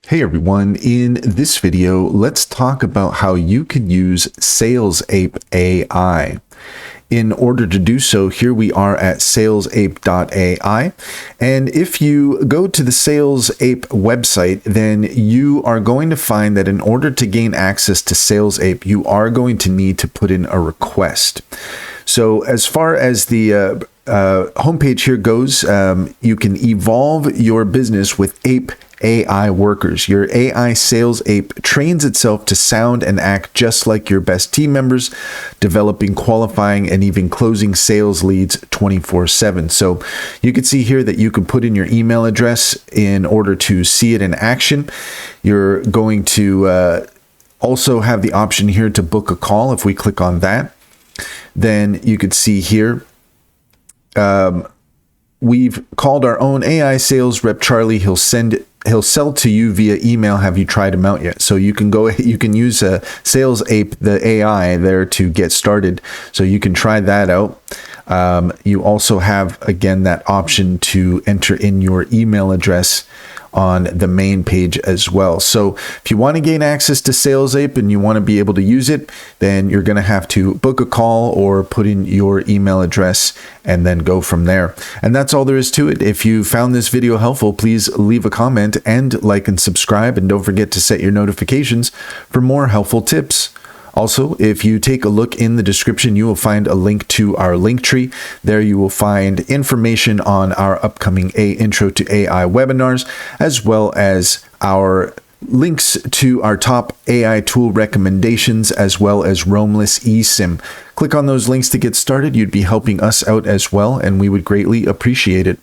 Hey everyone, in this video, let's talk about how you can use SalesAPE.ai. In order to do so, here we are at SalesAPE.ai. And if you go to the SalesAPE website, then you are going to find that in order to gain access to SalesAPE, you are going to need to put in a request. So as far as the homepage here goes, you can evolve your business with APE AI workers. Your AI sales ape trains itself to sound and act just like your best team members, developing, qualifying, and even closing sales leads 24/7. So you can see here that you can put in your email address in order to see it in action. You're going to also have the option here to book a call. If we click on that, then you could see here, we've called our own AI sales rep, Charlie. He'll sell to you via email. Have you tried him out yet? So you can use SalesAPE, the AI there to get started. So you can try that out. You also have, again, that option to enter in your email address on the main page as well. So if you want to gain access to SalesAPE and you want to be able to use it, then you're going to have to book a call or put in your email address and then go from there. And that's all there is to it. If you found this video helpful, please leave a comment and like and subscribe, and don't forget to set your notifications for more helpful tips. Also, if you take a look in the description, you will find a link to our link tree. There you will find information on our upcoming Intro to AI webinars, as well as our links to our top AI tool recommendations, as well as Roamless eSIM. Click on those links to get started. You'd be helping us out as well, and we would greatly appreciate it.